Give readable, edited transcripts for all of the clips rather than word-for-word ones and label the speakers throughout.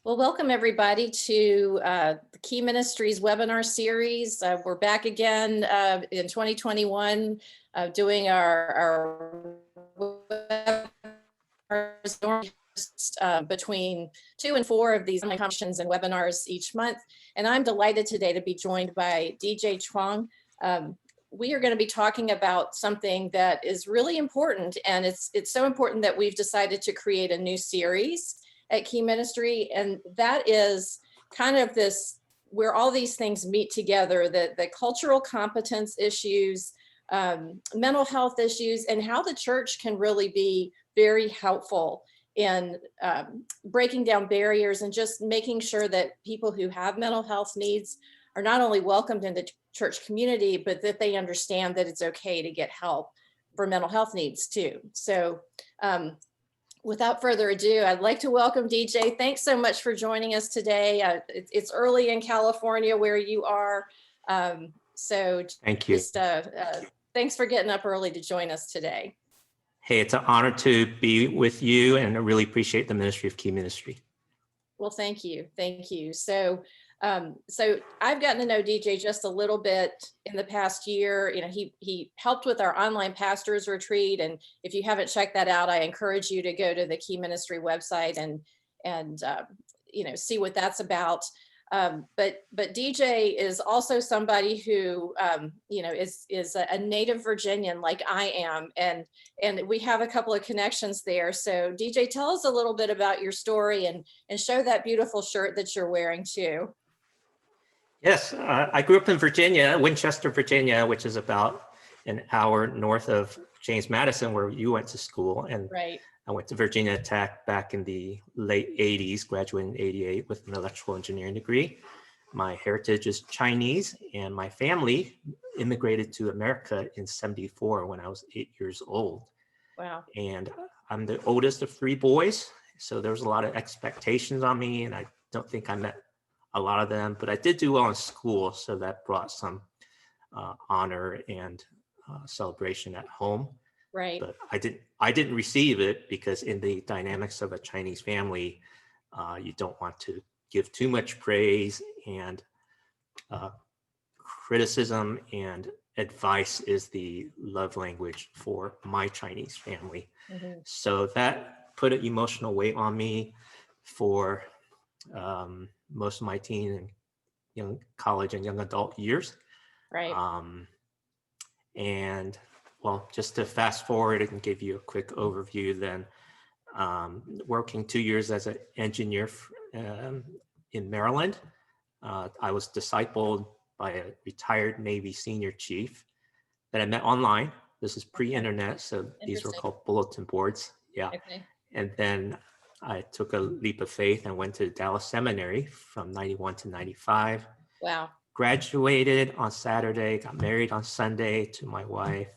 Speaker 1: Well, welcome everybody to the Key Ministries webinar series. We're back again in 2021 doing our webinars between 2 and 4 of these online conferences and webinars each month. And I'm delighted today to be joined by DJ Chuang. We are going to be talking about something that is really important, and it's so important that we've decided to create a new series at Key Ministry, and that is kind of this where all these things meet together, the cultural competence issues, mental health issues, and how the church can really be very helpful in breaking down barriers and just making sure that people who have mental health needs are not only welcomed in the church community, but that they understand that it's okay to get help for mental health needs too. So without further ado, I'd like to welcome DJ. Thanks so much for joining us today. It's early in California where you are. So
Speaker 2: thank you.
Speaker 1: Thanks for getting up early to join us today.
Speaker 2: Hey, it's an honor to be with you, and I really appreciate the ministry of Key Ministry.
Speaker 1: Well, thank you. Thank you. So I've gotten to know DJ just a little bit in the past year. You know, he helped with our online pastors retreat, and if you haven't checked that out, I encourage you to go to the Key Ministry website and you know, see what that's about. But DJ is also somebody who you know, is a native Virginian like I am, and we have a couple of connections there. So DJ, tell us a little bit about your story and show that beautiful shirt that you're wearing too.
Speaker 2: Yes, I grew up in Virginia, Winchester, Virginia, which is about an hour north of James Madison, where you went to school. And
Speaker 1: right.
Speaker 2: I went to Virginia Tech back in the late 80s, graduated in 88 with an electrical engineering degree. My heritage is Chinese, and my family immigrated to America in 74 when I was 8 years old.
Speaker 1: Wow.
Speaker 2: And I'm the oldest of 3 boys, so there was a lot of expectations on me, and I don't think I met a lot of them, but I did do well in school, so that brought some honor and celebration at home.
Speaker 1: Right.
Speaker 2: But I didn't receive it because in the dynamics of a Chinese family, you don't want to give too much praise, and criticism and advice is the love language for my Chinese family.
Speaker 1: Mm-hmm.
Speaker 2: So that put an emotional weight on me for most of my teen and young college and young adult years.
Speaker 1: Right.
Speaker 2: And well, just to fast forward and give you a quick overview, then working 2 years as an engineer in Maryland, I was discipled by a retired Navy senior chief that I met online. This is pre-internet, so these were called bulletin boards. Yeah.
Speaker 1: Okay.
Speaker 2: And then I took a leap of faith and went to Dallas Seminary from 91 to 95.
Speaker 1: Wow.
Speaker 2: Graduated on Saturday, got married on Sunday to my wife,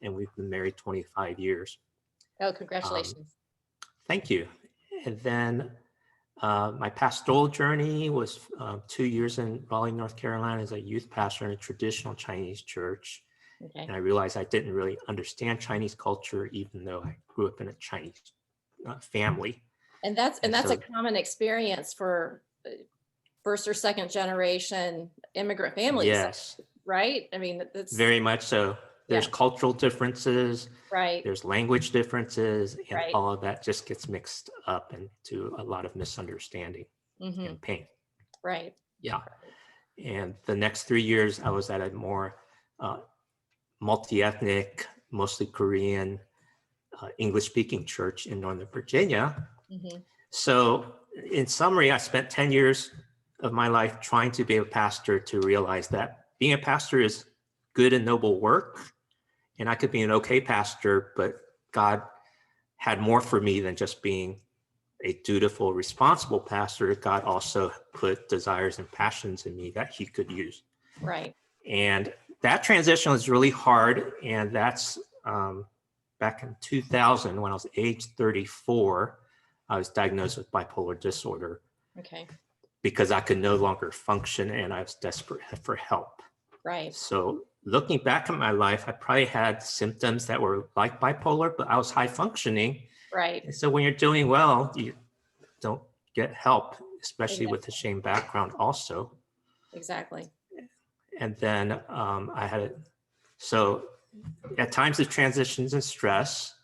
Speaker 2: and we've been married 25 years.
Speaker 1: Oh, congratulations.
Speaker 2: Thank you. And then my pastoral journey was 2 years in Raleigh, North Carolina as a youth pastor in a traditional Chinese church.
Speaker 1: Okay.
Speaker 2: And I realized I didn't really understand Chinese culture, even though I grew up in a Chinese family.
Speaker 1: And that's a common experience for first or second generation immigrant families.
Speaker 2: Yes.
Speaker 1: Right? I mean, that's
Speaker 2: very much so. There's cultural differences.
Speaker 1: Right.
Speaker 2: There's language differences, and
Speaker 1: right.
Speaker 2: all of that just gets mixed up into a lot of misunderstanding
Speaker 1: mm-hmm.
Speaker 2: and pain.
Speaker 1: Right.
Speaker 2: Yeah. And the next 3 years, I was at a more multi-ethnic, mostly Korean, English-speaking church in Northern Virginia.
Speaker 1: Mm-hmm.
Speaker 2: So in summary, I spent 10 years of my life trying to be a pastor to realize that being a pastor is good and noble work. And I could be an okay pastor, but God had more for me than just being a dutiful, responsible pastor. God also put desires and passions in me that he could use.
Speaker 1: Right.
Speaker 2: And that transition was really hard. And that's back in 2000, when I was age 34, I was diagnosed with bipolar disorder.
Speaker 1: Okay.
Speaker 2: Because I could no longer function and I was desperate for help.
Speaker 1: Right.
Speaker 2: So looking back at my life, I probably had symptoms that were like bipolar, but I was high functioning.
Speaker 1: Right.
Speaker 2: And so when you're doing well, you don't get help. especially with the shame background also.
Speaker 1: Exactly.
Speaker 2: And then so at times of transitions and stress,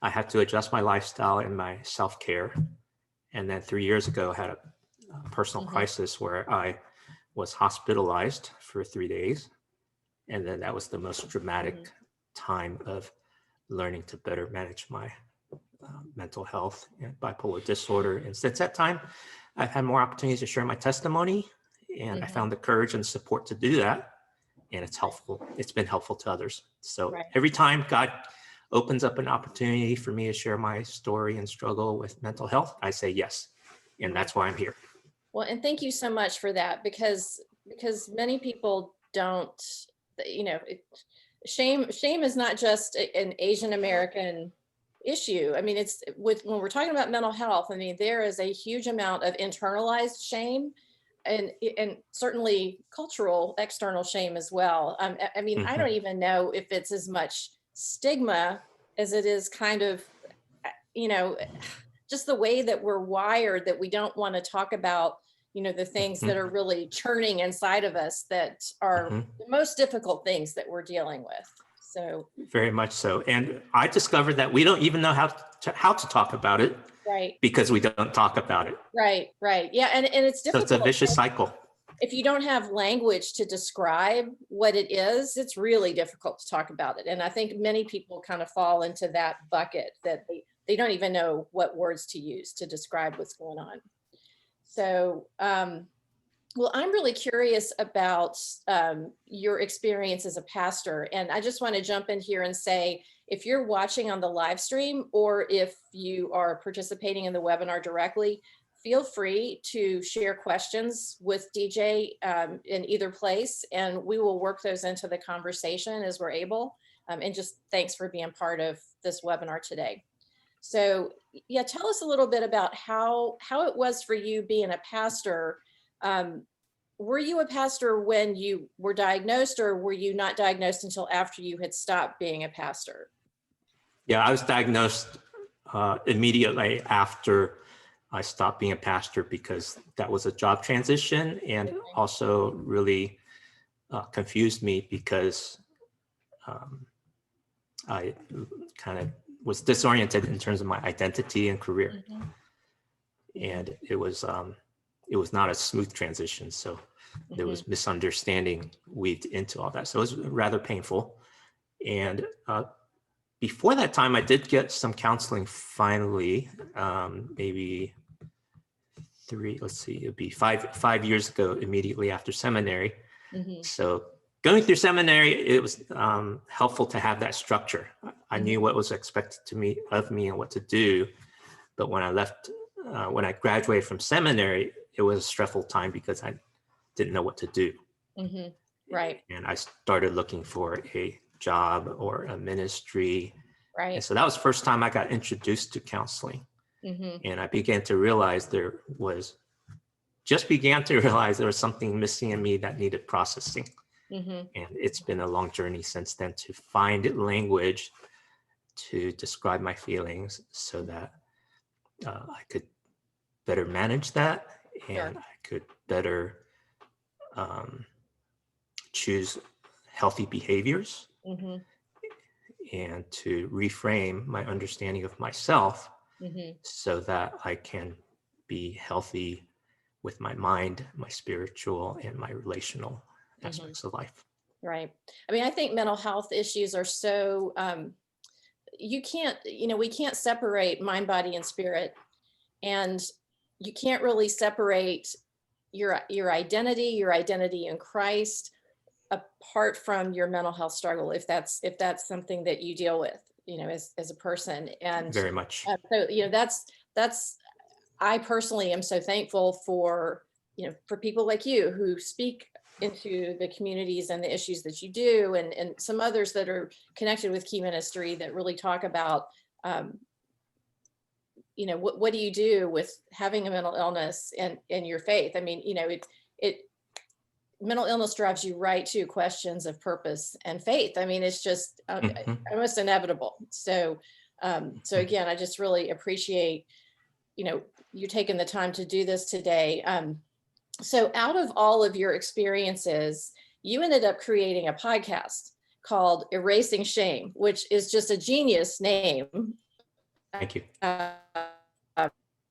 Speaker 2: I had to adjust my lifestyle and my self-care. And then 3 years ago, I had a personal crisis where I was hospitalized for 3 days. And then that was the most dramatic time of learning to better manage my mental health and bipolar disorder. And since that time, I've had more opportunities to share my testimony, and I found the courage and support to do that. And it's helpful. It's been helpful to others. So every time God opens up an opportunity for me to share my story and struggle with mental health, I say yes. And that's why I'm here.
Speaker 1: Well, and thank you so much for that, because many people don't, shame is not just an Asian American issue. I mean, it's when we're talking about mental health, I mean, there is a huge amount of internalized shame and certainly cultural external shame as well. I mean, I don't even know if it's as much stigma as it is kind of, just the way that we're wired, that we don't want to talk about, the things that are really churning inside of us that are the most difficult things that we're dealing with. So
Speaker 2: very much so. And I discovered that we don't even know how to talk about it.
Speaker 1: Right.
Speaker 2: Because we don't talk about it.
Speaker 1: Right. Yeah. And it's difficult.
Speaker 2: So it's a vicious cycle.
Speaker 1: If you don't have language to describe what it is, it's really difficult to talk about it. And I think many people kind of fall into that bucket, that they don't even know what words to use to describe what's going on. So, well, I'm really curious about your experience as a pastor. And I just want to jump in here and say, if you're watching on the live stream, or if you are participating in the webinar directly, feel free to share questions with DJ in either place, and we will work those into the conversation as we're able. And just thanks for being part of this webinar today. So yeah, tell us a little bit about how it was for you being a pastor. Were you a pastor when you were diagnosed, or were you not diagnosed until after you had stopped being a pastor?
Speaker 2: Yeah, I was diagnosed immediately after I stopped being a pastor, because that was a job transition, and also really confused me because I kind of was disoriented in terms of my identity and career. And it was not a smooth transition. So there was misunderstanding weaved into all that. So it was rather painful. And before that time, I did get some counseling finally, maybe it'd be five years ago, immediately after seminary. So going through seminary, it was helpful to have that structure. I knew what was expected of me and what to do. But when I graduated from seminary, it was a stressful time because I didn't know what to do.
Speaker 1: Right.
Speaker 2: And I started looking for a job or a ministry.
Speaker 1: Right.
Speaker 2: And so that was the first time I got introduced to counseling. And I began to realize there was something missing in me that needed processing. And it's been a long journey since then to find language to describe my feelings so that I could better manage that, and I could better choose healthy behaviors, and to reframe my understanding of myself so that I can be healthy with my mind, my spiritual, and my relational aspects of life.
Speaker 1: Right. I mean, I think mental health issues are so, we can't separate mind, body, and spirit. And you can't really separate your identity in Christ apart from your mental health struggle, if that's something that you deal with, as a person. And
Speaker 2: very much.
Speaker 1: So, that's I personally am so thankful for people like you who speak into the communities and the issues that you do, and some others that are connected with Key Ministry that really talk about, what do you do with having a mental illness and your faith? I mean, mental illness drives you right to questions of purpose and faith. I mean, it's just almost inevitable. So again, I just really appreciate, you're taking the time to do this today. So out of all of your experiences, you ended up creating a podcast called Erasing Shame, which is just a genius name.
Speaker 2: Thank you.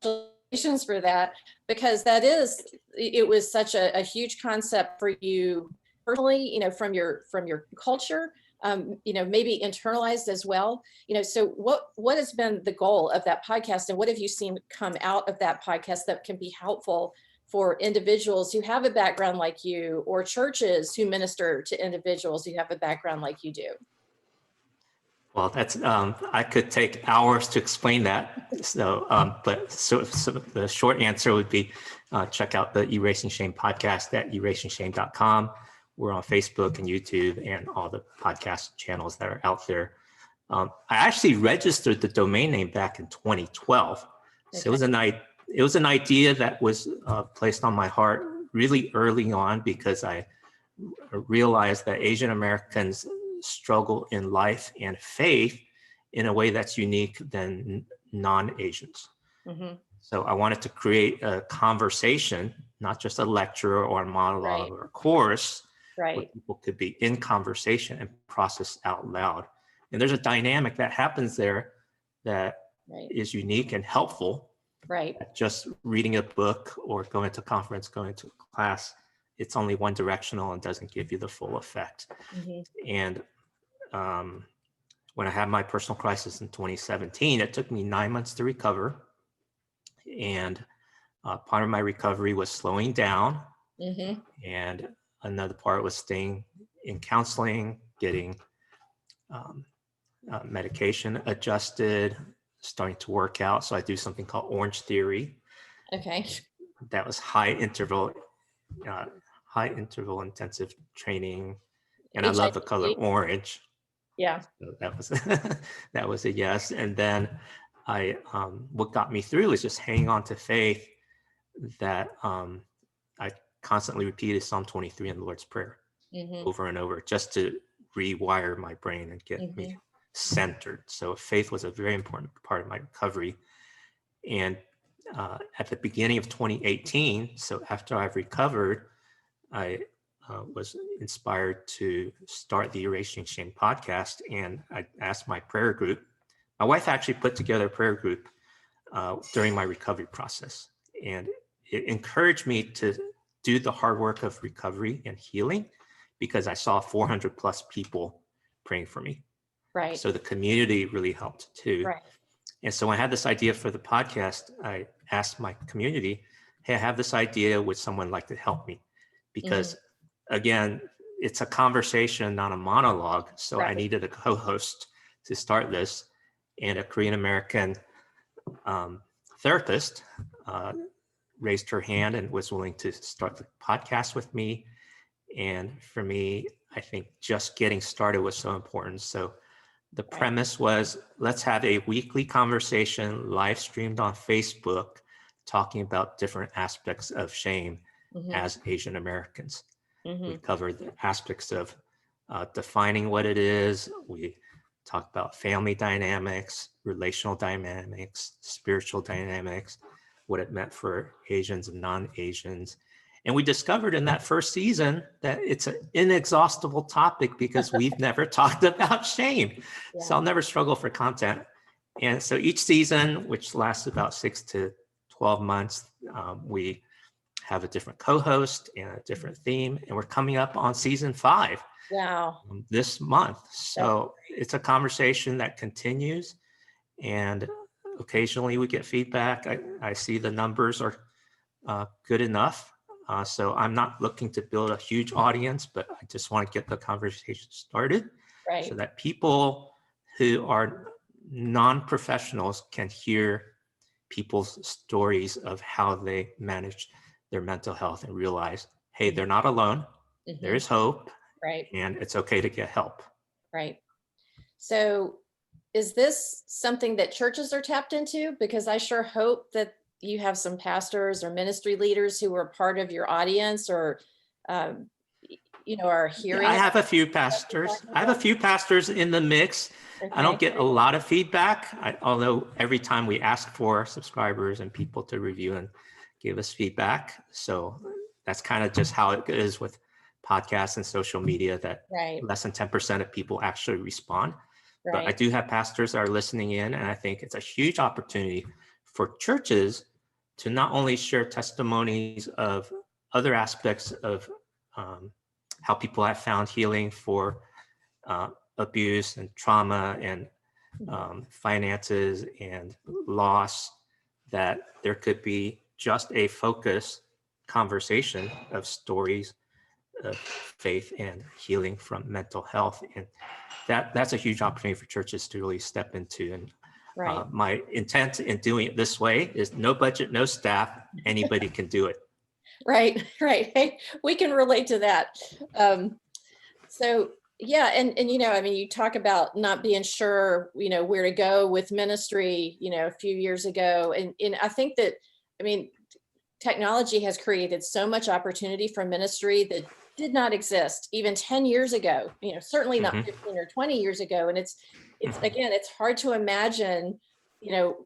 Speaker 1: Congratulations for that, because it was such a huge concept for you personally, from your culture, maybe internalized as well. So what has been the goal of that podcast, and what have you seen come out of that podcast that can be helpful for individuals who have a background like you, or churches who minister to individuals who have a background like you do?
Speaker 2: Well, that's I could take hours to explain that. So, so the short answer would be check out the Erasing Shame podcast at erasingshame.com. We're on Facebook and YouTube and all the podcast channels that are out there. I actually registered the domain name back in 2012. So
Speaker 1: Okay.
Speaker 2: it was an idea that was placed on my heart really early on, because I realized that Asian Americans struggle in life and faith in a way that's unique than non-Asians.
Speaker 1: Mm-hmm.
Speaker 2: So I wanted to create a conversation, not just a lecture or a monologue
Speaker 1: Right.
Speaker 2: or a course, where
Speaker 1: Right.
Speaker 2: people could be in conversation and process out loud. And there's a dynamic that happens there that is unique and helpful.
Speaker 1: Right.
Speaker 2: Just reading a book or going to a conference, going to a class, it's only one directional and doesn't give you the full effect.
Speaker 1: Mm-hmm.
Speaker 2: And when I had my personal crisis in 2017, it took me 9 months to recover. And part of my recovery was slowing down.
Speaker 1: Mm-hmm.
Speaker 2: And another part was staying in counseling, getting medication adjusted, starting to work out. So I do something called Orange Theory.
Speaker 1: Okay.
Speaker 2: That was high interval intensive training. And I love the color orange.
Speaker 1: Yeah.
Speaker 2: So that was that was a yes. And then what got me through is just hanging on to faith, that I constantly repeated Psalm 23 in the Lord's Prayer over and over, just to rewire my brain and get me centered. So faith was a very important part of my recovery. And at the beginning of 2018, so after I've recovered, I was inspired to start the Erasing Shame podcast. And I asked my prayer group. My wife actually put together a prayer group during my recovery process. And it encouraged me to do the hard work of recovery and healing, because I saw 400 plus people praying for me.
Speaker 1: Right.
Speaker 2: So the community really helped too.
Speaker 1: Right.
Speaker 2: And so when I had this idea for the podcast, I asked my community, hey, I have this idea, would someone like to help me? Because again, it's a conversation, not a monologue. So I needed a co-host to start this. And a Korean American therapist raised her hand and was willing to start the podcast with me. And for me, I think just getting started was so important. So the premise was, let's have a weekly conversation live streamed on Facebook, talking about different aspects of shame as Asian Americans. We covered the aspects of defining what it is. We talked about family dynamics, relational dynamics, spiritual dynamics, what it meant for Asians and non-Asians. And we discovered in that first season that it's an inexhaustible topic, because we've never talked about shame. Yeah. So I'll never struggle for content. And so each season, which lasts about 6 to 12 months, we have a different co-host and a different theme. And we're coming up on season 5 this month. So it's a conversation that continues. And occasionally we get feedback. I see the numbers are good enough. So I'm not looking to build a huge audience, but I just want to get the conversation started so that people who are non-professionals can hear people's stories of how they manage their mental health and realize, hey, they're not alone. There is hope. And it's okay to get help.
Speaker 1: So is this something that churches are tapped into? Because I sure hope that you have some pastors or ministry leaders who are part of your audience, or are
Speaker 2: Yeah,
Speaker 1: hearing.
Speaker 2: I have a few pastors. I have a few pastors in the mix. I don't get a lot of feedback, although every time we ask for subscribers and people to review and give us feedback. So that's kind of just how it is with podcasts and social media, that
Speaker 1: Right.
Speaker 2: less than 10% of people actually respond. But I
Speaker 1: Right.
Speaker 2: do have pastors that are listening in, and I think it's a huge opportunity for churches to not only share testimonies of other aspects of how people have found healing for abuse and trauma and finances and loss, that there could be just a focused conversation of stories of faith and healing from mental health. And that's a huge opportunity for churches to really step into. And
Speaker 1: Right.
Speaker 2: my intent in doing it this way is no budget, no staff, anybody can do it.
Speaker 1: Right. Right. Hey, we can relate to that. So yeah, and I mean, you talk about not being sure, where to go with ministry, a few years ago, and I think that, I mean, technology has created so much opportunity for ministry that did not exist even 10 years ago, certainly not 15 or 20 years ago. And it's again, it's hard to imagine,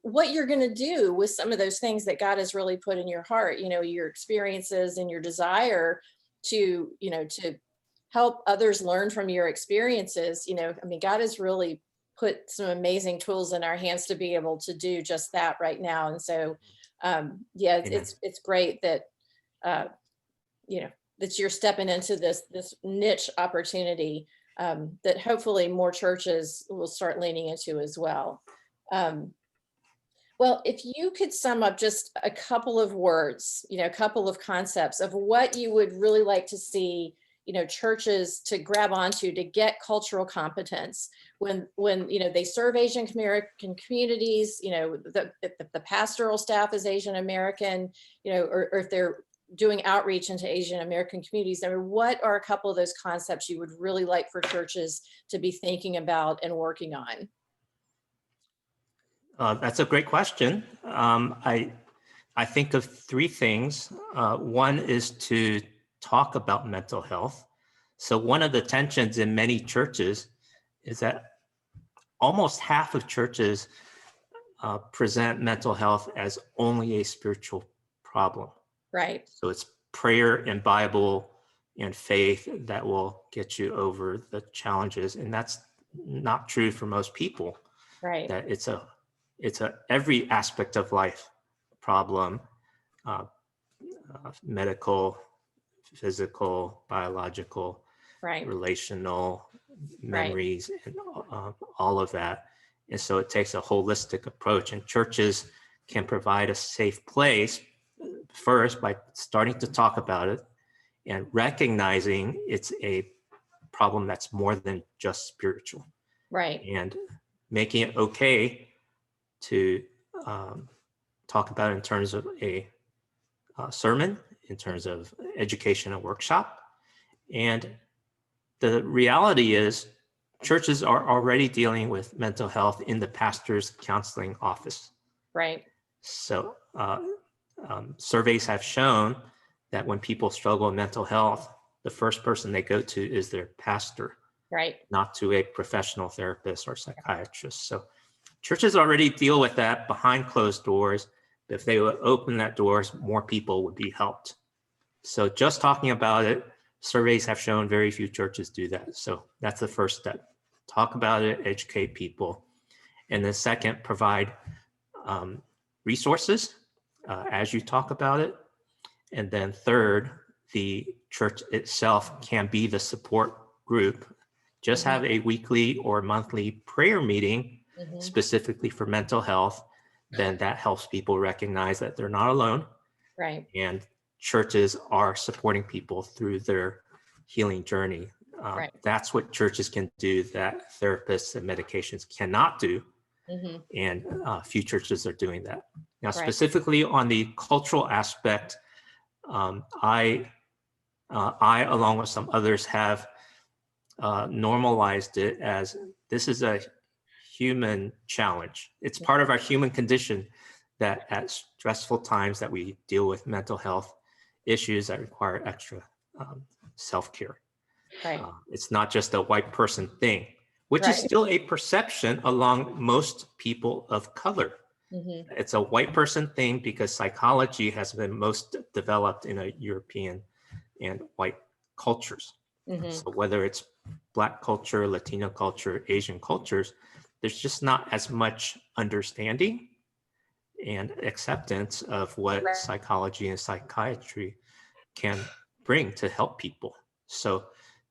Speaker 1: what you're going to do with some of those things that God has really put in your heart, your experiences and your desire to, to help others learn from your experiences. I mean, God has really put some amazing tools in our hands to be able to do just that right now. And so, yeah, it's great that, that you're stepping into this niche opportunity, that hopefully more churches will start leaning into as well. Well, if you could sum up just a couple of words, a couple of concepts of what you would really like to see, churches to grab onto to get cultural competence when they serve Asian American communities, the pastoral staff is Asian American, or if they're doing outreach into Asian American communities. I mean, what are a couple of those concepts you would really like for churches to be thinking about and working on?
Speaker 2: That's a great question. I think of three things. One is to talk about mental health. So one of the tensions in many churches is that almost half of churches present mental health as only a spiritual problem.
Speaker 1: Right.
Speaker 2: So it's prayer and Bible and faith that will get you over the challenges. And that's not true for most people.
Speaker 1: Right.
Speaker 2: That it's a every aspect of life problem, medical, physical, biological,
Speaker 1: right,
Speaker 2: relational, memories, and all of that. And so it takes a holistic approach, and churches can provide a safe place first by starting to talk about it and recognizing it's a problem that's more than just spiritual.
Speaker 1: Right.
Speaker 2: And making it okay to talk about it in terms of a sermon, in terms of education and workshop. And the reality is churches are already dealing with mental health in the pastor's counseling office.
Speaker 1: Right.
Speaker 2: So surveys have shown that when people struggle with mental health, the first person they go to is their pastor,
Speaker 1: right,
Speaker 2: not to a professional therapist or psychiatrist. So churches already deal with that behind closed doors. But if they would open that doors, more people would be helped. So just talking about it, surveys have shown very few churches do that. So that's the first step. Talk about it, educate people. And then second, provide resources as you talk about it. And then third, the church itself can be the support group. Just have a weekly or monthly prayer meeting specifically for mental health. Then that helps people recognize that they're not alone.
Speaker 1: Right.
Speaker 2: And churches are supporting people through their healing journey.
Speaker 1: Right.
Speaker 2: That's what churches can do that therapists and medications cannot do. And few churches are doing that. Now, specifically on the cultural aspect, I, along with some others, have normalized it as this is a human challenge. It's part of our human condition that at stressful times that we deal with mental health issues that require extra self-care.
Speaker 1: Right.
Speaker 2: It's not just a white person thing, which is
Speaker 1: Right.
Speaker 2: still a perception along most people of color. It's a white person thing because psychology has been most developed in a European and white cultures. So whether it's Black culture, Latino culture, Asian cultures, there's just not as much understanding and acceptance of what
Speaker 1: Right.
Speaker 2: psychology and psychiatry can bring to help people. So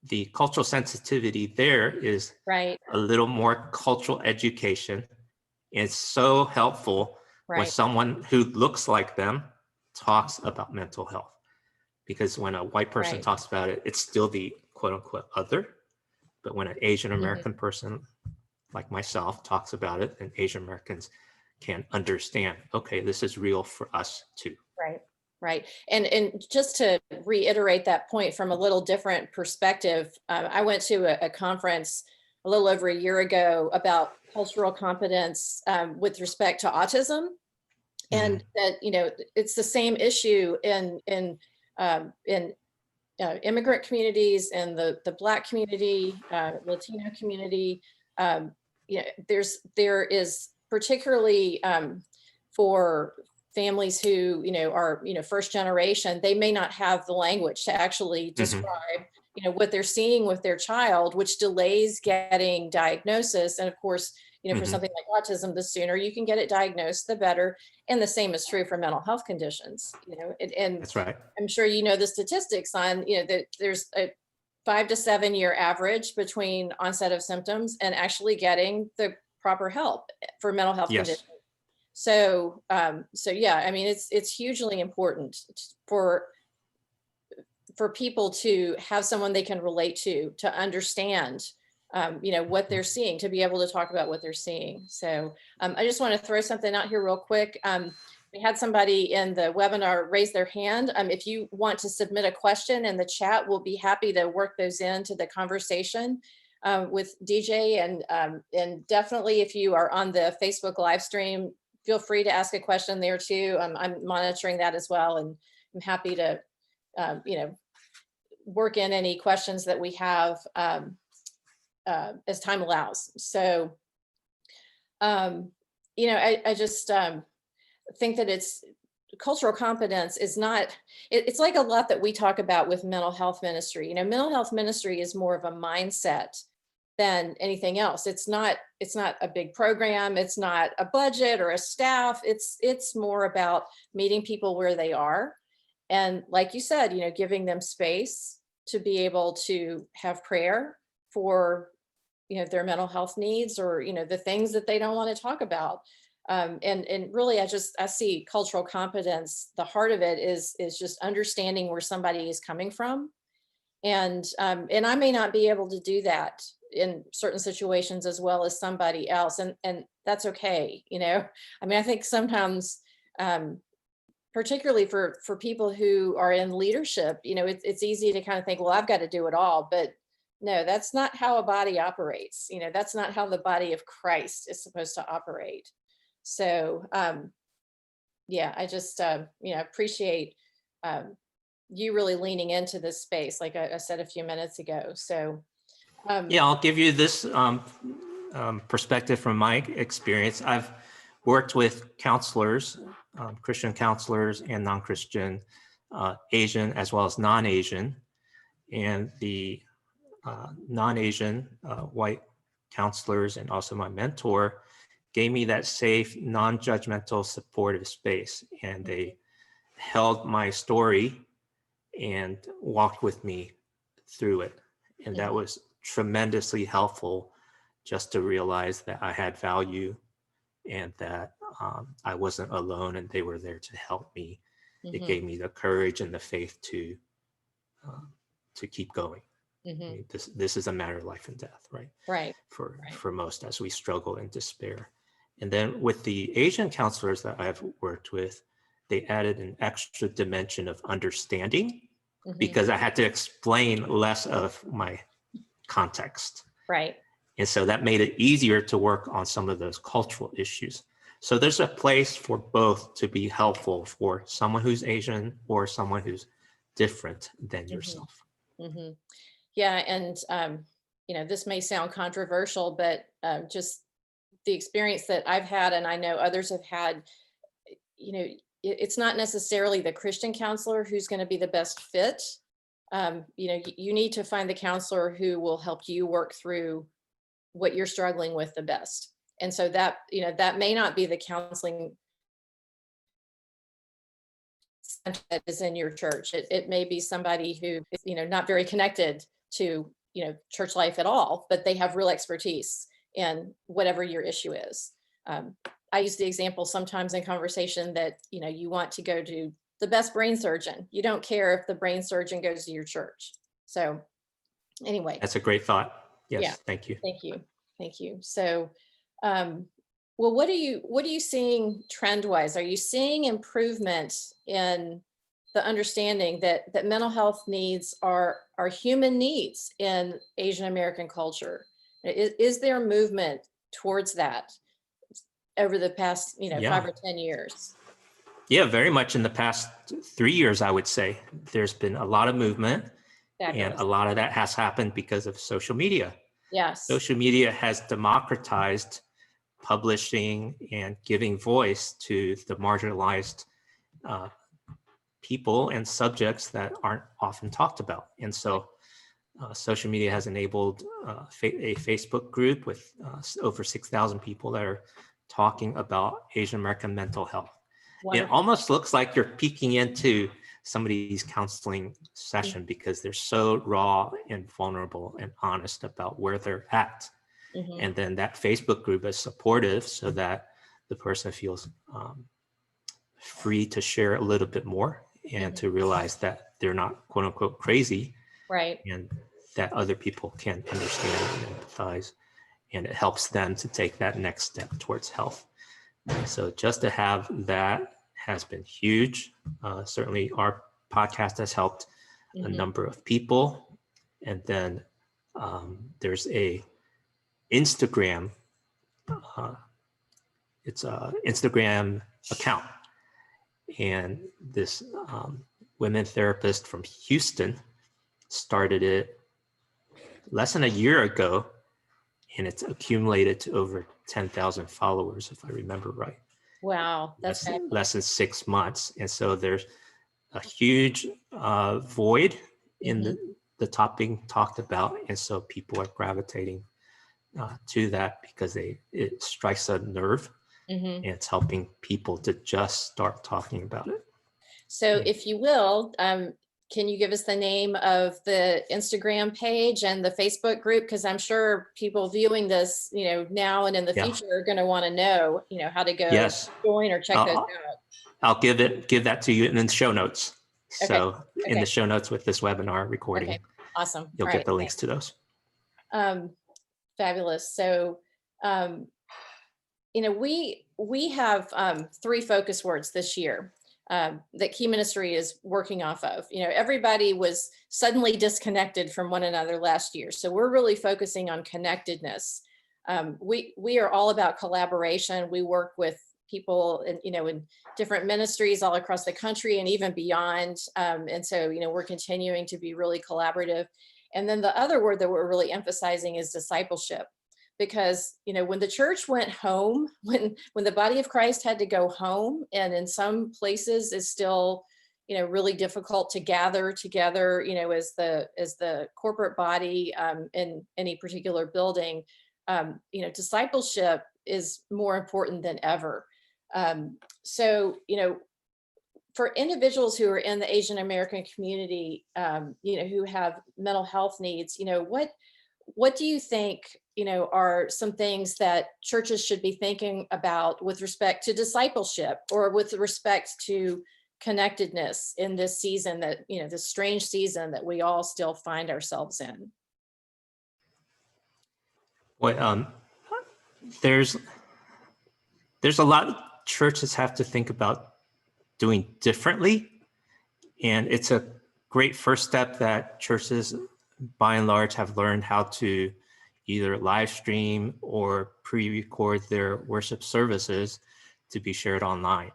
Speaker 2: the cultural sensitivity there is
Speaker 1: Right.
Speaker 2: a little more cultural education. It's so helpful when
Speaker 1: Right.
Speaker 2: someone who looks like them talks about mental health. Because when a white person
Speaker 1: Right.
Speaker 2: talks about it, it's still the quote unquote other. But when an Asian American person like myself talks about it, then Asian Americans can understand, okay, this is real for us too.
Speaker 1: Right. Right. And just to reiterate that point from a little different perspective, I went to a conference a little over a year ago about cultural competence with respect to autism. And that, it's the same issue in immigrant communities and the Black community, Latino community. There is particularly for families who are first generation, they may not have the language to actually describe what they're seeing with their child, which delays getting diagnosis. And of course, for something like autism, the sooner you can get it diagnosed, the better. And the same is true for mental health conditions. And
Speaker 2: That's right.
Speaker 1: I'm sure the statistics on that there's a 5 to 7 year average between onset of symptoms and actually getting the proper help for mental health conditions. So, yeah, I mean, it's hugely important for people to have someone they can relate to understand, what they're seeing, to be able to talk about what they're seeing. So I just want to throw something out here real quick. We had somebody in the webinar raise their hand. If you want to submit a question in the chat, we'll be happy to work those into the conversation with DJ. And definitely, if you are on the Facebook live stream, feel free to ask a question there too. I'm monitoring that as well, and I'm happy to, work in any questions that we have as time allows. So, I just think that it's cultural competence is not, it's like a lot that we talk about with mental health ministry. Mental health ministry is more of a mindset than anything else. It's not a big program. It's not a budget or a staff. It's more about meeting people where they are. And like you said, giving them space to be able to have prayer for, their mental health needs, or, the things that they don't want to talk about. And really, I see cultural competence. The heart of it is just understanding where somebody is coming from. And I may not be able to do that in certain situations as well as somebody else. And that's okay. I mean, I think sometimes, particularly for people who are in leadership, it's easy to kind of think, well, I've got to do it all. But no, that's not how a body operates. That's not how the body of Christ is supposed to operate. So, yeah, I just, appreciate you really leaning into this space, like I said a few minutes ago. So,
Speaker 2: yeah, I'll give you this perspective from my experience. I've worked with counselors, Christian counselors and non-Christian, Asian as well as non-Asian, and the non-Asian white counselors and also my mentor gave me that safe, non-judgmental, supportive space. And they held my story and walked with me through it. And that was tremendously helpful, just to realize that I had value and that I wasn't alone and they were there to help me. It gave me the courage and the faith to keep going. I mean, this is a matter of life and death, right?
Speaker 1: Right.
Speaker 2: For most, as we struggle in despair. And then with the Asian counselors that I've worked with, they added an extra dimension of understanding because I had to explain less of my context.
Speaker 1: Right.
Speaker 2: And so that made it easier to work on some of those cultural issues. So there's a place for both to be helpful for someone who's Asian or someone who's different than yourself.
Speaker 1: Yeah, and this may sound controversial, but just the experience that I've had, and I know others have had, it's not necessarily the Christian counselor who's going to be the best fit. You need to find the counselor who will help you work through what you're struggling with the best. And so that may not be the counseling that is in your church. It may be somebody who is, not very connected to, church life at all, but they have real expertise in whatever your issue is. I use the example sometimes in conversation that, you want to go to the best brain surgeon. You don't care if the brain surgeon goes to your church. So anyway.
Speaker 2: That's a great thought. Yes,
Speaker 1: yeah,
Speaker 2: thank you.
Speaker 1: Thank you. So, well, what are you seeing trend wise? Are you seeing improvement in the understanding that mental health needs are human needs in Asian American culture? Is there a movement towards that over the past 5 or 10 years?
Speaker 2: Yeah, very much in the past 3 years, I would say. There's been a lot of movement. Fabulous. And a lot of that has happened because of social media.
Speaker 1: Yes.
Speaker 2: Social media has democratized publishing and giving voice to the marginalized people and subjects that aren't often talked about. And so social media has enabled a Facebook group with over 6,000 people that are talking about Asian American mental health. Wonderful. It almost looks like you're peeking into somebody's counseling session because they're so raw and vulnerable and honest about where they're at. Mm-hmm. And then that Facebook group is supportive so that the person feels free to share a little bit more and to realize that they're not quote unquote crazy.
Speaker 1: Right.
Speaker 2: And that other people can understand and empathize, and it helps them to take that next step towards health. So just to have that has been huge. Certainly our podcast has helped a number of people. And then there's a Instagram, it's an Instagram account. And this women therapist from Houston started it less than a year ago, and it's accumulated to over 10,000 followers, if I remember right.
Speaker 1: Wow, that's
Speaker 2: less than 6 months. And so there's a huge void in the topic being talked about. And so people are gravitating to that because it strikes a nerve and it's helping people to just start talking about it.
Speaker 1: So if you will, can you give us the name of the Instagram page and the Facebook group? Because I'm sure people viewing this, now and in the future are going to want to know, how to go join or check those out.
Speaker 2: I'll give that to you in the show notes. So in the show notes with this webinar recording,
Speaker 1: awesome.
Speaker 2: You'll get the links to those.
Speaker 1: Fabulous. So, we have 3 focus words this year. That Key Ministry is working off of. Everybody was suddenly disconnected from one another last year. So we're really focusing on connectedness. We are all about collaboration. We work with people in different ministries all across the country and even beyond. And so, we're continuing to be really collaborative. And then the other word that we're really emphasizing is discipleship. Because, when the church went home, when the body of Christ had to go home, and in some places is still, really difficult to gather together, as the corporate body in any particular building, discipleship is more important than ever. So, for individuals who are in the Asian American community, who have mental health needs, what do you think, are some things that churches should be thinking about with respect to discipleship or with respect to connectedness in this season that, this strange season that we all still find ourselves in?
Speaker 2: Well, there's a lot churches have to think about doing differently. And it's a great first step that churches by and large have learned how to either live stream or pre-record their worship services to be shared online.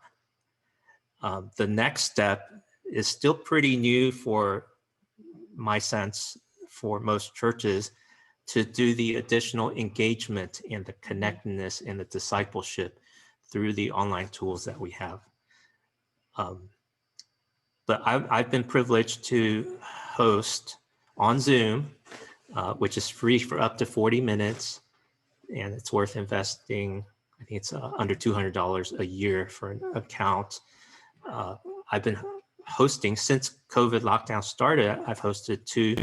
Speaker 2: The next step is still pretty new for my sense for most churches to do the additional engagement and the connectedness and the discipleship through the online tools that we have. But I've been privileged to host on Zoom, which is free for up to 40 minutes, and it's worth investing. I think it's under $200 a year for an account. I've been hosting since COVID lockdown started. I've hosted 2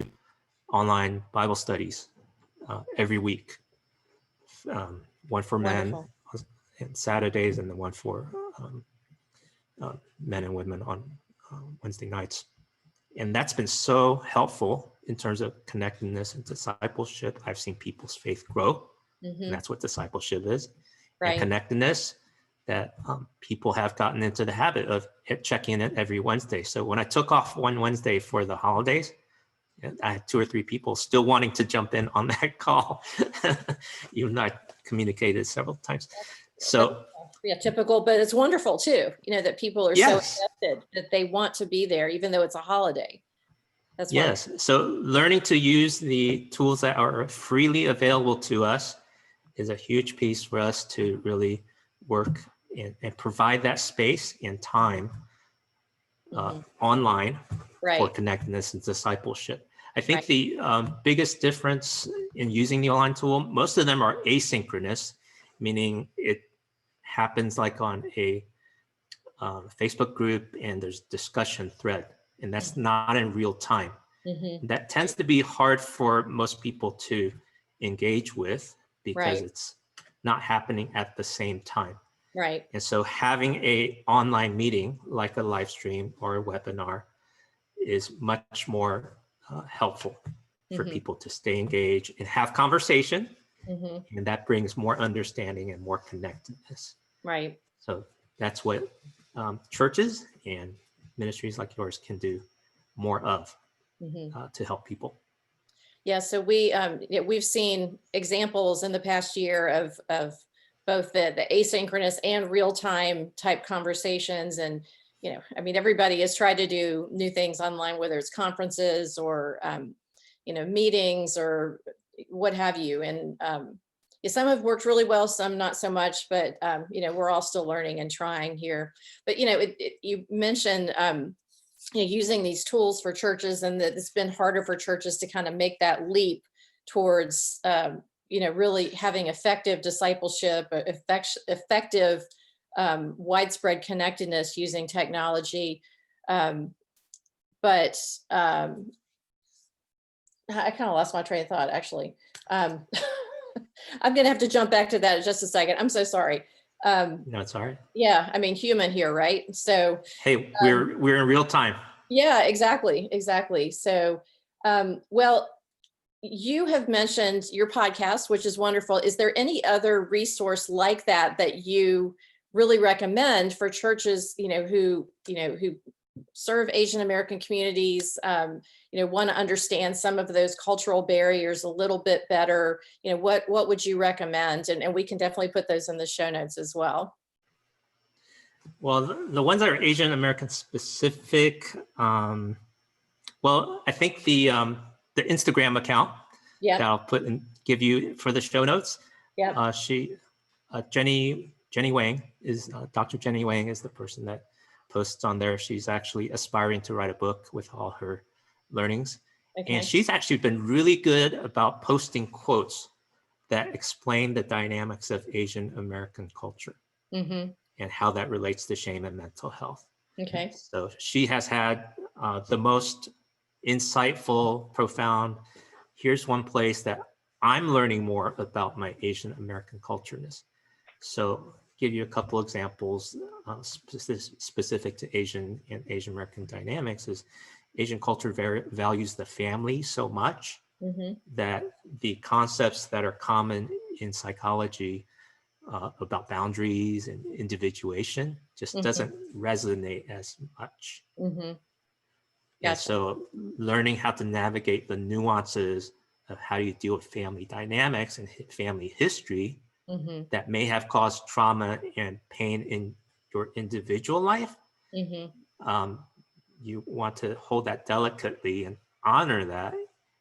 Speaker 2: online Bible studies every week. One for men on Saturdays, and then one for men and women on Wednesday nights. And that's been so helpful in terms of connectedness and discipleship. I've seen people's faith grow, and that's what discipleship is.
Speaker 1: Right.
Speaker 2: And connectedness, that people have gotten into the habit of checking in every Wednesday. So when I took off one Wednesday for the holidays, I had 2 or 3 people still wanting to jump in on that call, even though I communicated several times. So
Speaker 1: yeah, typical, but it's wonderful too, that people are
Speaker 2: yes.
Speaker 1: so invested that they want to be there, even though it's a holiday. That's
Speaker 2: yes.
Speaker 1: wonderful.
Speaker 2: So learning to use the tools that are freely available to us is a huge piece for us to really work and provide that space and time online for connectedness and discipleship. I think the biggest difference in using the online tool, most of them are asynchronous, meaning it happens like on a Facebook group and there's discussion thread, and that's not in real time. That tends to be hard for most people to engage with because it's not happening at the same time.
Speaker 1: Right.
Speaker 2: And so having a online meeting like a live stream or a webinar is much more helpful for people to stay engaged and have conversation. And that brings more understanding and more connectedness.
Speaker 1: Right.
Speaker 2: So that's what churches and ministries like yours can do more of to help people.
Speaker 1: Yeah, so we've seen examples in the past year of both the asynchronous and real-time type conversations. And, everybody has tried to do new things online, whether it's conferences or, meetings or what have you. And some have worked really well, some not so much, but, we're all still learning and trying here. But, you mentioned, using these tools for churches, and that it's been harder for churches to kind of make that leap towards, really having effective discipleship, effective widespread connectedness using technology. But I kind of lost my train of thought, actually. I'm going to have to jump back to that in just a second. I'm so sorry.
Speaker 2: No, it's all right.
Speaker 1: Yeah, human here, right? So
Speaker 2: hey, we're in real time.
Speaker 1: Yeah, exactly. So, well, you have mentioned your podcast, which is wonderful. Is there any other resource like that you really recommend for churches, who serve Asian American communities, want to understand some of those cultural barriers a little bit better? What would you recommend? And we can definitely put those in the show notes as well.
Speaker 2: Well, the ones that are Asian American specific, well, I think the Instagram account that I'll put and give you for the show notes.
Speaker 1: Yeah.
Speaker 2: Jenny Wang is Dr. Jenny Wang is the person that posts on there. She's actually aspiring to write a book with all her learnings. Okay. And she's actually been really good about posting quotes that explain the dynamics of Asian American culture and how that relates to shame and mental health.
Speaker 1: Okay.
Speaker 2: So she has had the most insightful, profound, here's one place that I'm learning more about my Asian American cultureness. So give you a couple examples specific to Asian and Asian American dynamics is Asian culture values the family so much that the concepts that are common in psychology about boundaries and individuation just doesn't resonate as much. Gotcha. And so learning how to navigate the nuances of how you deal with family dynamics and family history that may have caused trauma and pain in your individual life. You want to hold that delicately and honor that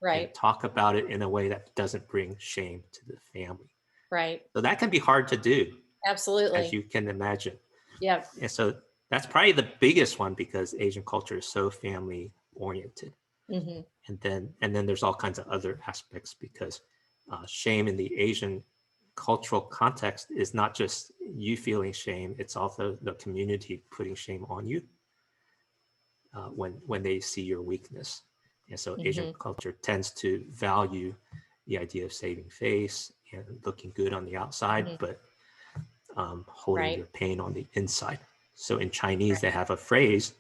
Speaker 1: Right.
Speaker 2: and talk about it in a way that doesn't bring shame to the family.
Speaker 1: Right.
Speaker 2: So that can be hard to do,
Speaker 1: Absolutely.
Speaker 2: as you can imagine.
Speaker 1: Yeah.
Speaker 2: And so that's probably the biggest one, because Asian culture is so family oriented.
Speaker 1: Mm-hmm.
Speaker 2: And then there's all kinds of other aspects, because shame in the Asian cultural context is not just you feeling shame, it's also the community putting shame on you when they see your weakness. And so Asian culture tends to value the idea of saving face and looking good on the outside, but holding
Speaker 1: Right.
Speaker 2: your pain on the inside. So in Chinese, they have a phrase,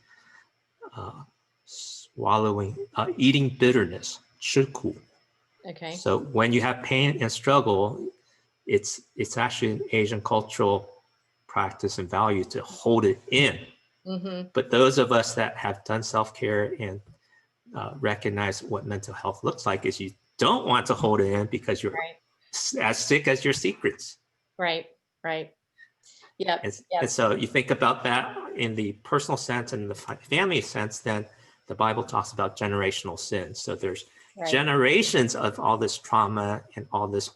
Speaker 2: eating bitterness, 吃苦.
Speaker 1: Okay.
Speaker 2: So when you have pain and struggle, it's actually an Asian cultural practice and value to hold it in.
Speaker 1: Mm-hmm.
Speaker 2: But those of us that have done self-care and recognize what mental health looks like is you don't want to hold it in, because you're as sick as your secrets.
Speaker 1: Right. Right. Yep.
Speaker 2: And so you think about that in the personal sense and the family sense, then the Bible talks about generational sin. So there's generations of all this trauma and all this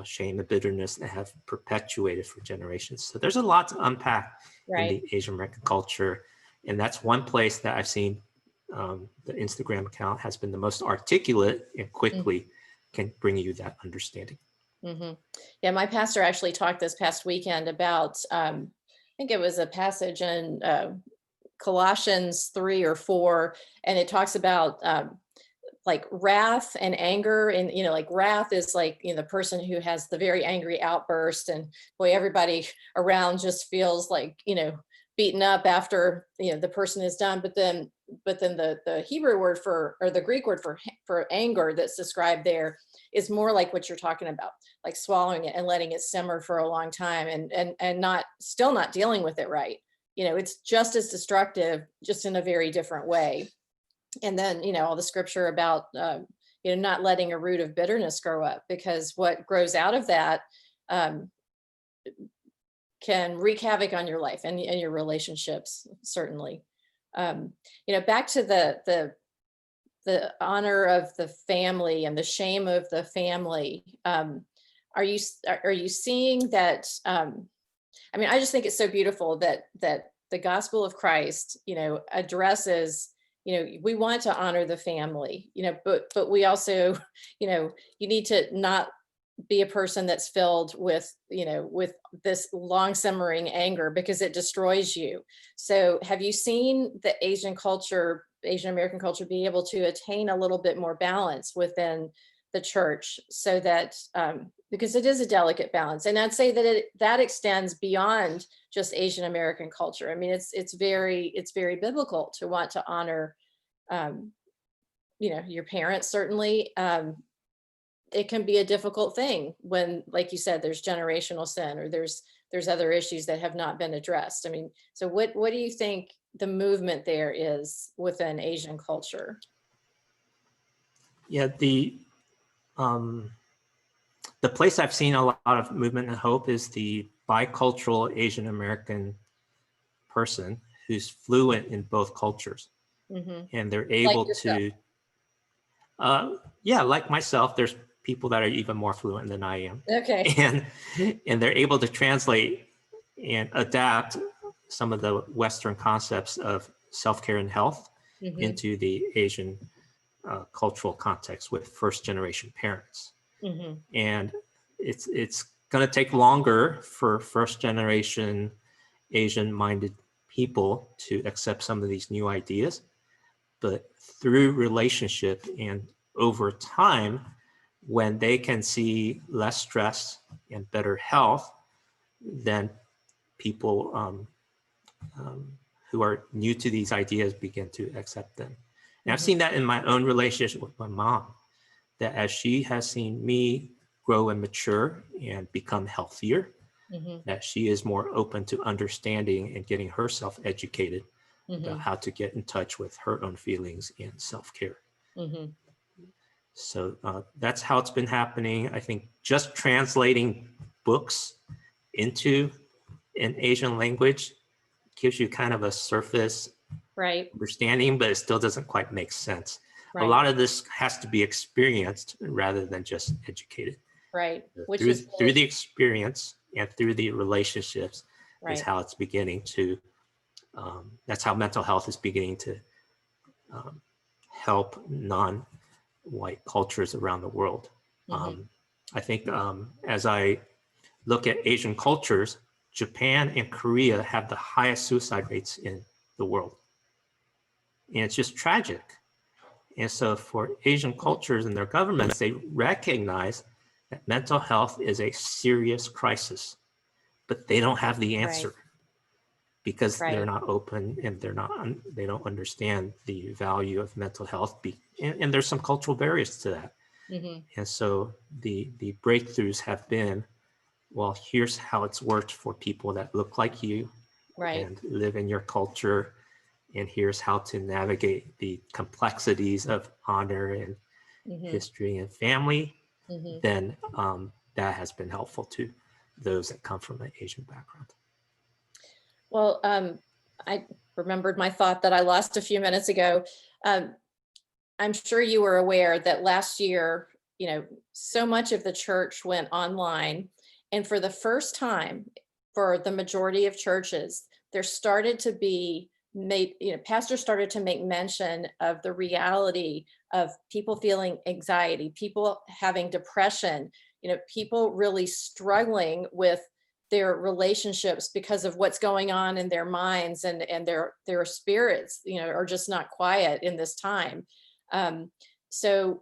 Speaker 2: shame and bitterness that have perpetuated for generations. So there's a lot to unpack in the Asian American culture. And that's one place that I've seen the Instagram account has been the most articulate and quickly can bring you that understanding.
Speaker 1: Mm-hmm. Yeah, my pastor actually talked this past weekend about, I think it was a passage in Colossians 3 or 4, and it talks about like wrath and anger. And, like wrath is like, the person who has the very angry outburst, and boy, everybody around just feels like, beaten up after, the person is done. But then the Hebrew word or the Greek word for anger that's described there is more like what you're talking about, like swallowing it and letting it simmer for a long time, and still not dealing with it right. It's just as destructive, just in a very different way. And then, all the scripture about, not letting a root of bitterness grow up, because what grows out of that can wreak havoc on your life and your relationships, certainly. Back to the honor of the family and the shame of the family. Are you seeing that? I just think it's so beautiful that the gospel of Christ, addresses, we want to honor the family, but we also, you need to not be a person that's filled with, with this long simmering anger, because it destroys you. So have you seen the Asian American culture be able to attain a little bit more balance within the church, so that, because it is a delicate balance, and I'd say that that extends beyond just Asian American culture. It's very biblical to want to honor, your parents, certainly. It can be a difficult thing when, like you said, there's generational sin, or there's other issues that have not been addressed. So what do you think the movement there is within Asian culture?
Speaker 2: Yeah, the place I've seen a lot of movement and hope is the bicultural Asian American person who's fluent in both cultures. And they're able to, like myself, there's people that are even more fluent than I am.
Speaker 1: Okay.
Speaker 2: And they're able to translate and adapt some of the Western concepts of self-care and health into the Asian cultural context with first generation parents. And it's going to take longer for first generation Asian minded people to accept some of these new ideas, but through relationship and over time, when they can see less stress and better health, then people who are new to these ideas begin to accept them. And I've seen that in my own relationship with my mom, that as she has seen me grow and mature and become healthier, that she is more open to understanding and getting herself educated about how to get in touch with her own feelings and self-care. So that's how it's been happening. I think just translating books into an Asian language gives you kind of a surface understanding, but it still doesn't quite make sense. a lot of this has to be experienced rather than just educated.
Speaker 1: Right. Which
Speaker 2: Through,
Speaker 1: is
Speaker 2: through the experience and through the relationships is how it's beginning to, that's how mental health is beginning to help non-white cultures around the world. I think as I look at Asian cultures, Japan and Korea have the highest suicide rates in the world. And it's just tragic. And so for Asian cultures and their governments, they recognize that mental health is a serious crisis, but they don't have the answer because they're not open and they don't understand the value of mental health. And there's some cultural barriers to that. And so the breakthroughs have been, well, here's how it's worked for people that look like you and live in your culture. And here's how to navigate the complexities of honor and history and family. Then that has been helpful to those that come from an Asian background.
Speaker 1: Well, I remembered my thought that I lost a few minutes ago. I'm sure you were aware that last year, so much of the church went online. And for the first time, for the majority of churches, there started to be pastors started to make mention of the reality of people feeling anxiety, people having depression, people really struggling with their relationships because of what's going on in their minds, and their spirits, are just not quiet in this time. So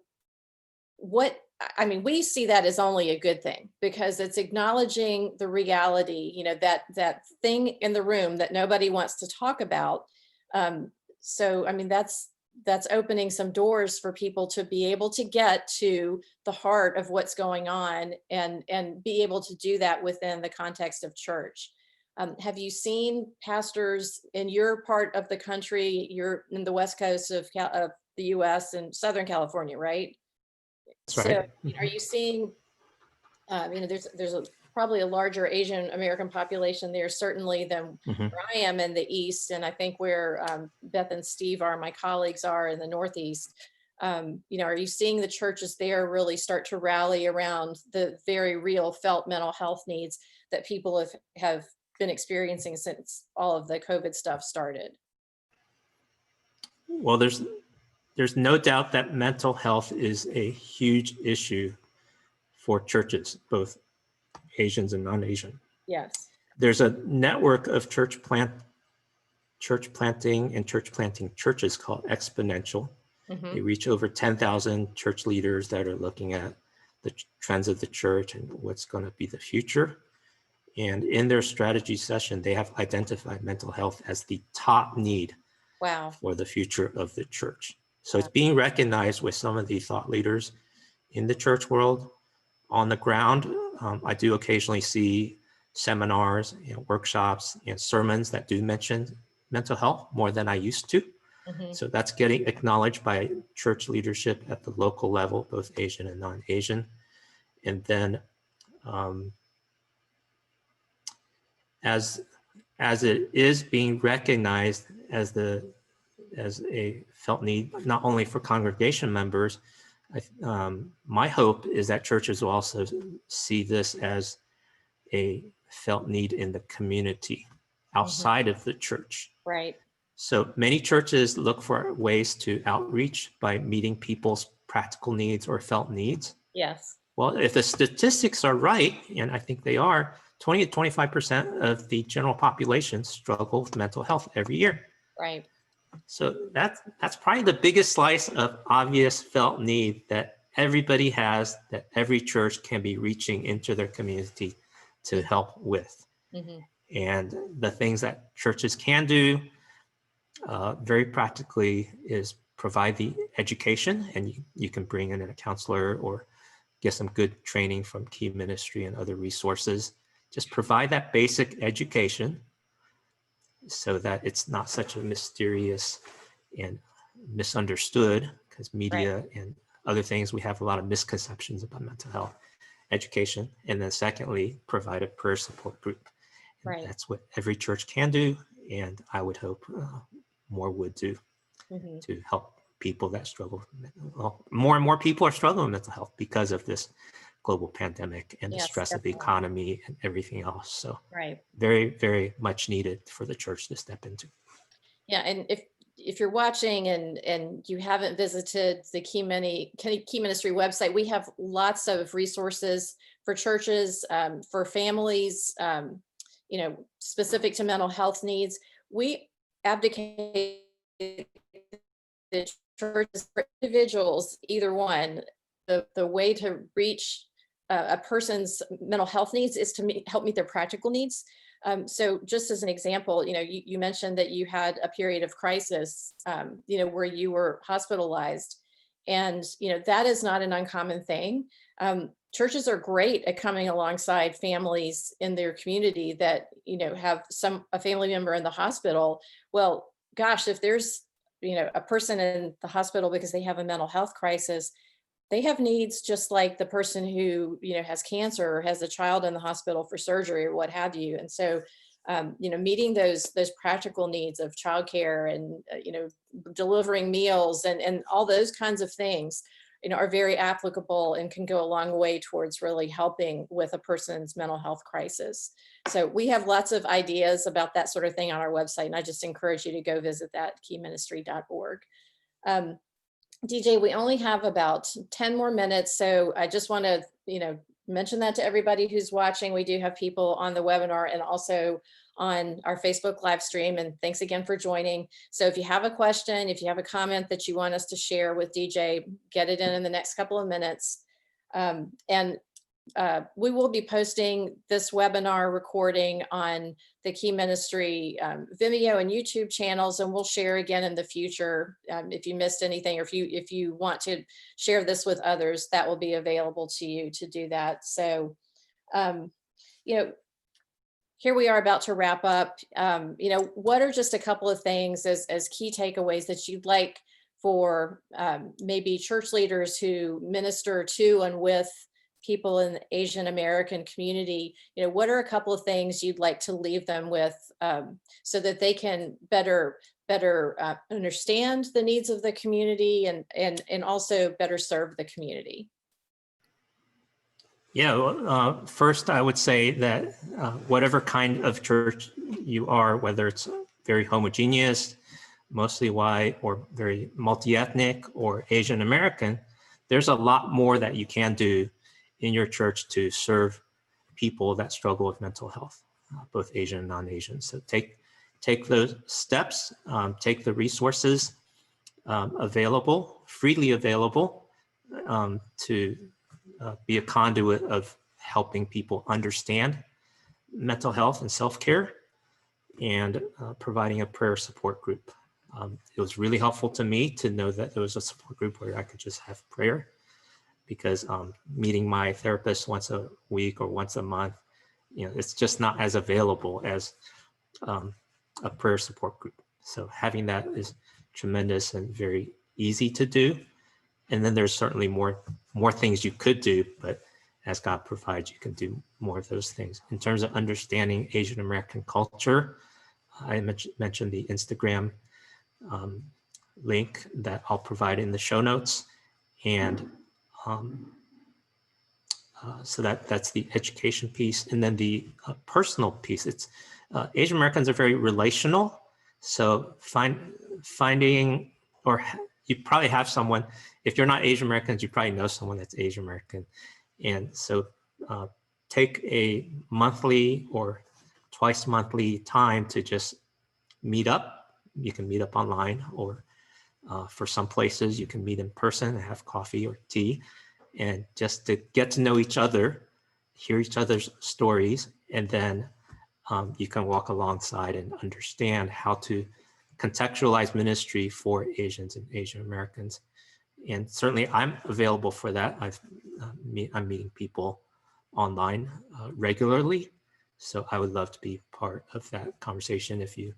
Speaker 1: we see that as only a good thing, because it's acknowledging the reality, that thing in the room that nobody wants to talk about. That's opening some doors for people to be able to get to the heart of what's going on and be able to do that within the context of church. Have you seen pastors in your part of the country? You're in the West Coast of the US and Southern California, right?
Speaker 2: That's right.
Speaker 1: So, are you seeing, there's probably a larger Asian American population there, certainly, than where I am in the East. And I think where Beth and Steve are, my colleagues, are in the Northeast. Are you seeing the churches there really start to rally around the very real felt mental health needs that people have been experiencing since all of the COVID stuff started?
Speaker 2: Well, there's no doubt that mental health is a huge issue for churches, both Asians and non-Asian.
Speaker 1: Yes.
Speaker 2: There's a network of church planting churches called Exponential. They reach over 10,000 church leaders that are looking at the trends of the church and what's going to be the future. And in their strategy session, they have identified mental health as the top need for the future of the church. So it's being recognized with some of the thought leaders in the church world. On the ground, I do occasionally see seminars and workshops and sermons that do mention mental health more than I used to. So that's getting acknowledged by church leadership at the local level, both Asian and non-Asian. And then as it is being recognized as a felt need, not only for congregation members, my hope is that churches will also see this as a felt need in the community outside of the church.
Speaker 1: Right.
Speaker 2: So many churches look for ways to outreach by meeting people's practical needs or felt needs.
Speaker 1: Yes.
Speaker 2: Well, if the statistics are right, and I think they are, 20 to 25% of the general population struggle with mental health every year.
Speaker 1: Right.
Speaker 2: So that's probably the biggest slice of obvious felt need that everybody has, that every church can be reaching into their community to help with. And the things that churches can do very practically is provide the education, and you can bring in a counselor or get some good training from Key Ministry and other resources. Just provide that basic education so that it's not such a mysterious and misunderstood, because media and other things, we have a lot of misconceptions about mental health education. And then secondly, provide a prayer support group. And that's what every church can do. And I would hope more would do to help people that struggle. Well, more and more people are struggling with mental health because of this global pandemic and the
Speaker 1: Yes,
Speaker 2: stress of the
Speaker 1: definitely.
Speaker 2: economy and everything else. So
Speaker 1: Right.
Speaker 2: very, very much needed for the church to step into.
Speaker 1: Yeah, and if you're watching and you haven't visited the Key Ministry website, we have lots of resources for churches, for families, specific to mental health needs. We advocate the churches for individuals, either one. The way to reach a person's mental health needs is to help meet their practical needs. So just as an example, you mentioned that you had a period of crisis, where you were hospitalized, and, that is not an uncommon thing. Churches are great at coming alongside families in their community that, have a family member in the hospital. Well, gosh, if there's, a person in the hospital because they have a mental health crisis, they have needs just like the person who, has cancer or has a child in the hospital for surgery or what have you. And so, meeting those practical needs of childcare and, delivering meals and all those kinds of things, are very applicable and can go a long way towards really helping with a person's mental health crisis. So we have lots of ideas about that sort of thing on our website, and I just encourage you to go visit that, keyministry.org. DJ, we only have about 10 more minutes, so I just want to, mention that to everybody who's watching. We do have people on the webinar and also on our Facebook live stream, and thanks again for joining. So if you have a question, if you have a comment that you want us to share with DJ, get it in the next couple of minutes. We will be posting this webinar recording on the Key Ministry Vimeo and YouTube channels, and we'll share again in the future. If you missed anything, or if you want to share this with others, that will be available to you to do that. So, here we are about to wrap up. What are just a couple of things as key takeaways that you'd like for maybe church leaders who minister to and with people in the Asian American community? What are a couple of things you'd like to leave them with, so that they can better understand the needs of the community and also better serve the community?
Speaker 2: Yeah, well, first I would say that whatever kind of church you are, whether it's very homogeneous, mostly white, or very multi-ethnic or Asian American, there's a lot more that you can do in your church to serve people that struggle with mental health, both Asian and non-Asian. So take those steps, take the resources freely available, to be a conduit of helping people understand mental health and self-care, and providing a prayer support group. It was really helpful to me to know that there was a support group where I could just have prayer, because meeting my therapist once a week or once a month, it's just not as available as a prayer support group. So having that is tremendous and very easy to do. And then there's certainly more things you could do, but as God provides, you can do more of those things. In terms of understanding Asian American culture, I mentioned the Instagram link that I'll provide in the show notes. And so that's the education piece. And then the personal piece, it's Asian Americans are very relational. So finding, or you probably have someone, if you're not Asian Americans, you probably know someone that's Asian American. And so take a monthly or twice monthly time to just meet up. You can meet up online, or for some places you can meet in person and have coffee or tea, and just to get to know each other, hear each other's stories, and then you can walk alongside and understand how to contextualize ministry for Asians and Asian Americans. And certainly I'm available for that. I'm meeting people online regularly. So I would love to be part of that conversation if you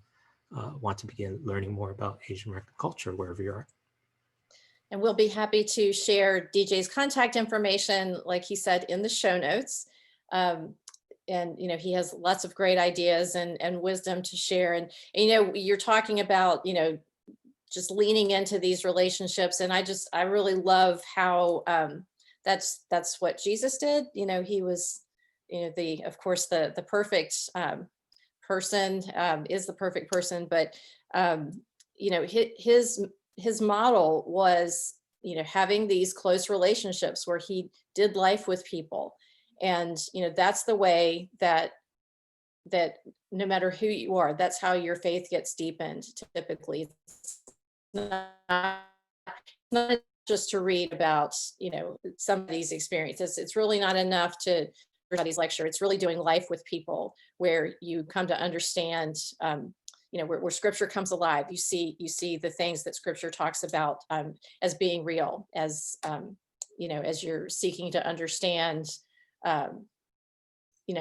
Speaker 2: want to begin learning more about Asian American culture, wherever you are.
Speaker 1: And we'll be happy to share DJ's contact information, like he said, in the show notes. And he has lots of great ideas and wisdom to share. And you're talking about, just leaning into these relationships. And I really love how that's what Jesus did. He was, of course, the perfect person, is the perfect person, but his model was, having these close relationships where he did life with people. And, that's the way that no matter who you are, that's how your faith gets deepened typically. It's not just to read about, somebody's experiences. It's really not enough to somebody's lecture. It's really doing life with people where you come to understand, where scripture comes alive. You see the things that scripture talks about as being real, as you're seeking to understand,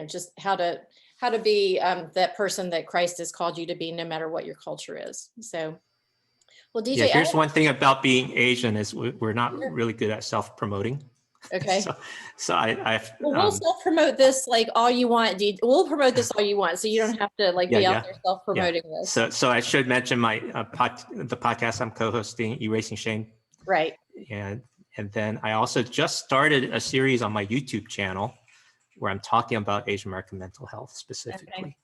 Speaker 1: just how to be that person that Christ has called you to be, no matter what your culture is. So, well, DJ,
Speaker 2: Yeah, here's one thing about being Asian is we're not really good at self-promoting.
Speaker 1: Okay.
Speaker 2: So I've
Speaker 1: we'll self-promote this like all you want. We'll promote this all you want, so you don't have to be out there self-promoting this.
Speaker 2: So I should mention my the podcast I'm co-hosting, Erasing Shame.
Speaker 1: Right.
Speaker 2: And then I also just started a series on my YouTube channel where I'm talking about Asian American mental health specifically.
Speaker 1: Okay.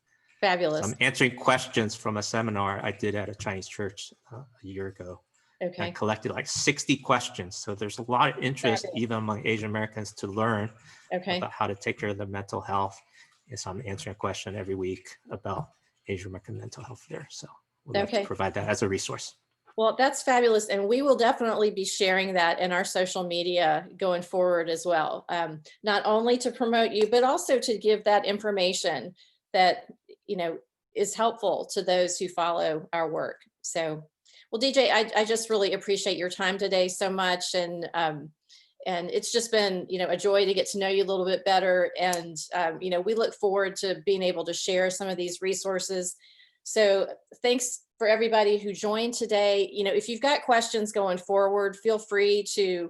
Speaker 1: Fabulous.
Speaker 2: So I'm answering questions from a seminar I did at a Chinese church a year ago.
Speaker 1: Okay.
Speaker 2: I collected like 60 questions. So there's a lot of interest
Speaker 1: Fabulous.
Speaker 2: even among Asian Americans to learn
Speaker 1: Okay.
Speaker 2: about how to take care of their mental health. And so I'm answering a question every week about Asian American mental health there. So we'll have to provide that as a resource.
Speaker 1: Well, that's fabulous. And we will definitely be sharing that in our social media going forward as well. Not only to promote you, but also to give that information that, is helpful to those who follow our work. So, well, DJ, I just really appreciate your time today so much. And it's just been, a joy to get to know you a little bit better. And, we look forward to being able to share some of these resources. So thanks for everybody who joined today. If you've got questions going forward, feel free to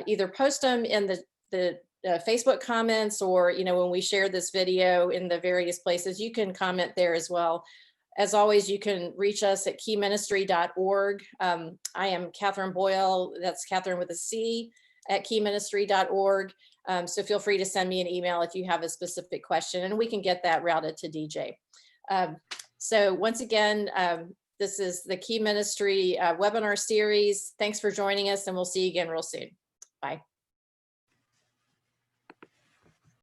Speaker 1: either post them in the Facebook comments, or, when we share this video in the various places, you can comment there as well. As always, you can reach us at keyministry.org. I am Catherine Boyle. That's Catherine with a C, at keyministry.org. So feel free to send me an email if you have a specific question, and we can get that routed to DJ. So once again, this is the Key Ministry webinar series. Thanks for joining us, and we'll see you again real soon. Bye.